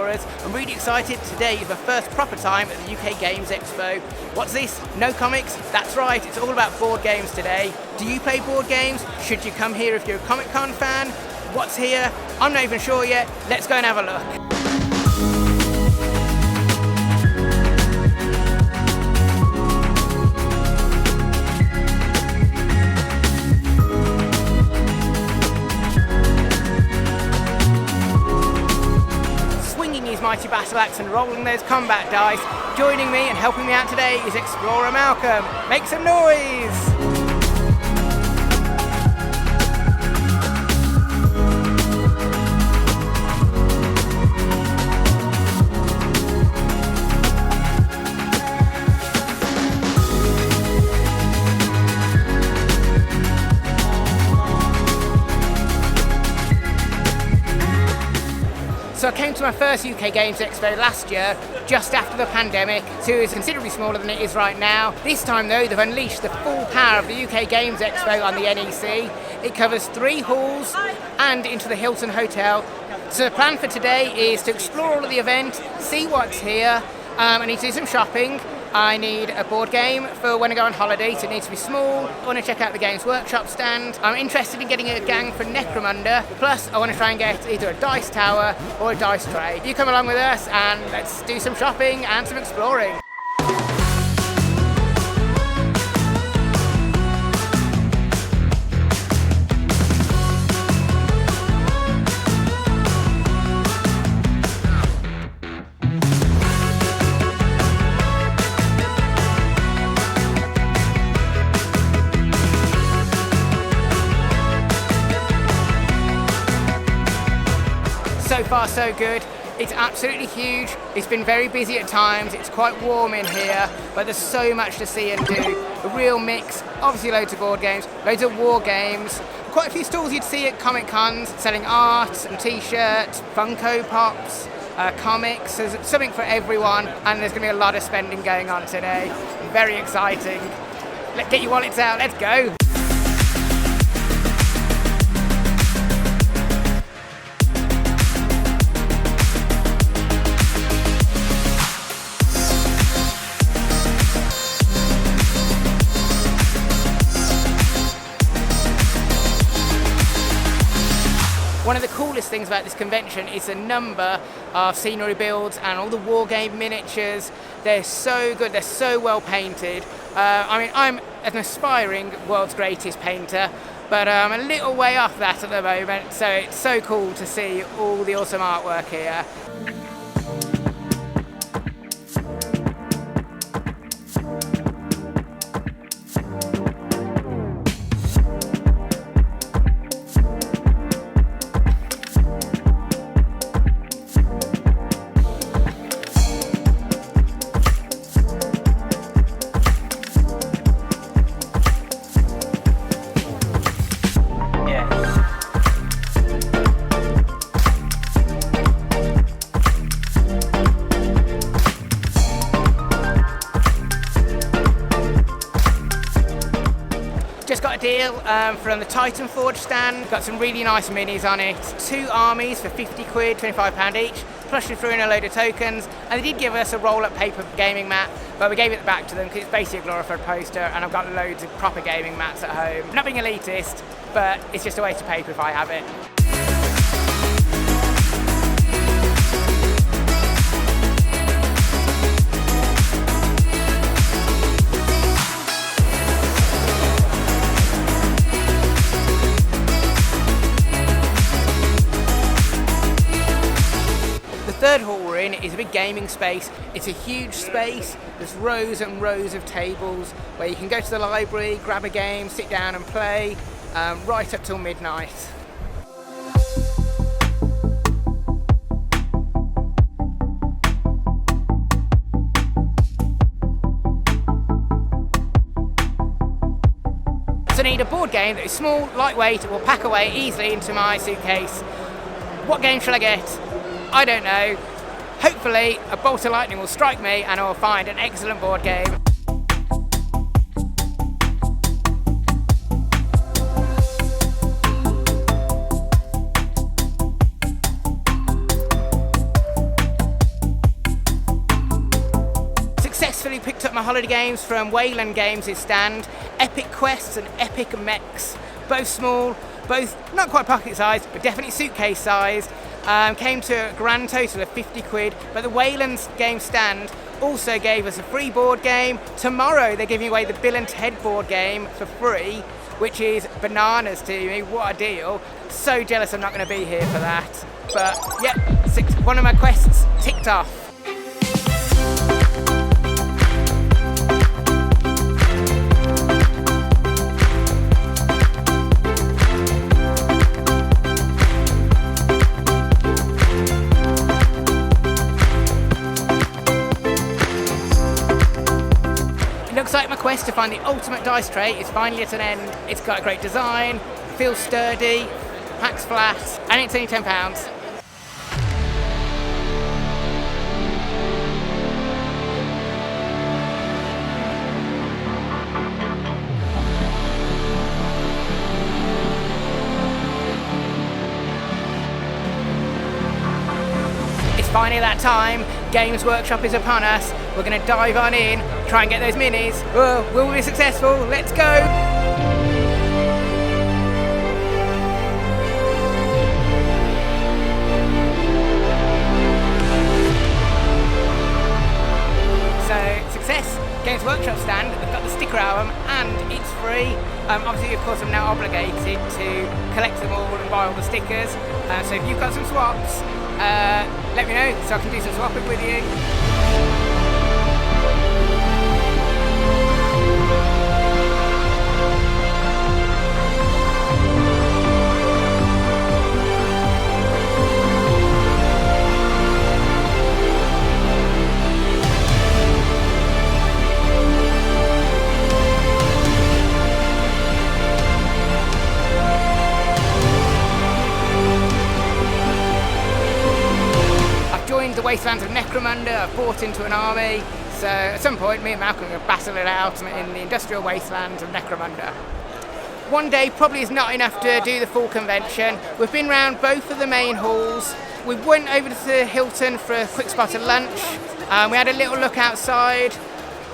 explorers. I'm really excited. Today is my first proper time at the UK Games Expo. What's this? No comics? That's right, it's all about board games today. Do you play board games? Should you come here if you're a Comic-Con fan? What's here? I'm not even sure yet. Let's go and have a look. His mighty battle axe and rolling those combat dice. Joining me and helping me out today is Explorer Malcolm. Make some noise! So I came to my first UK Games Expo last year, just after the pandemic, so it was considerably smaller than it is right now. This time though, they've unleashed the full power of the UK Games Expo on the NEC. It covers 3 halls and into the Hilton Hotel. So the plan for today is to explore all of the event, see what's here. I need to do some shopping. I need a board game for when I go on holiday, so it needs to be small. I want to check out the Games Workshop stand. I'm interested in getting a gang for Necromunda, plus I want to try and get either a dice tower or a dice tray. You come along with us and let's do some shopping and some exploring. So far so good. It's absolutely huge. It's been very busy at times. It's quite warm in here, but there's so much to see and do. A real mix. Obviously loads of board games, loads of war games. Quite a few stalls you'd see at Comic-Cons selling art and t-shirts, Funko Pops, comics. There's something for everyone, and there's going to be a lot of spending going on today. Very exciting. Let's get your wallets out. Let's go. One of the coolest things about this convention is the number of scenery builds and all the wargame miniatures. They're so good, they're so well painted. I'm an aspiring world's greatest painter, but I'm a little way off that at the moment, so it's so cool to see all the awesome artwork here. Just got a deal from the Titanforged stand. Got some really nice minis on it. 2 armies for 50 quid, £25 each. Plus you threw in a load of tokens. And they did give us a roll-up paper gaming mat, but we gave it back to them because it's basically a glorified poster, and I've got loads of proper gaming mats at home. Not being elitist, but it's just a waste of paper if I have it. The third hall we're in is a big gaming space. It's a huge space. There's rows and rows of tables where you can go to the library, grab a game, sit down and play, right up till midnight. So I need a board game that is small, lightweight, will pack away easily into my suitcase. What game shall I get? I don't know. Hopefully a bolt of lightning will strike me and I will find an excellent board game. successfully picked up my holiday games from Wayland Games' stand. Epic Quests and Epic Mechs, both small, both not quite pocket sized, but definitely suitcase sized. Came to a grand total of 50 quid, but the Wayland Game stand also gave us a free board game. Tomorrow they're giving away the Bill and Ted board game for free, which is bananas to me. What a deal. So jealous I'm not going to be here for that. But yeah, one of my quests ticked off. Looks like my quest to find the ultimate dice tray is finally at an end. It's got a great design, feels sturdy, packs flat, and it's only £10. It's finally that time. Games Workshop is upon us. We're going to dive on in, try and get those minis. Oh, will we be successful? Let's go! So, success! Games Workshop stand, they've got the sticker album and it's free. Obviously, of course, I'm now obligated to collect them all and buy all the stickers. So if you've got some swaps, let me know so I can do some swapping with you. The Wastelands of Necromunda. I've bought into an army, so at some point me and Malcolm are going to battle it out in the industrial wastelands of Necromunda. One day probably is not enough to do the full convention. We've been round both of the main halls. We went over to Hilton for a quick spot of lunch. We had a little look outside,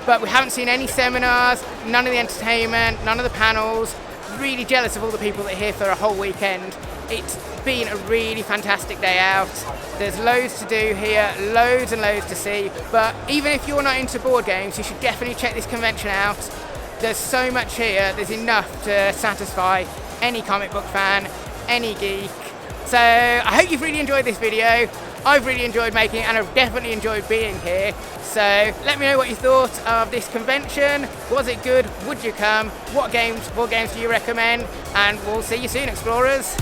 but we haven't seen any seminars, none of the entertainment, none of the panels. Really jealous of all the people that are here for a whole weekend. It's been a really fantastic day out. There's loads to do here, loads and loads to see, but even if you're not into board games, you should definitely check this convention out. There's so much here, there's enough to satisfy any comic book fan, any geek. So I hope you've really enjoyed this video. I've really enjoyed making it and I've definitely enjoyed being here. So let me know what you thought of this convention. Was it good? Would you come? What board games do you recommend? And we'll see you soon, explorers.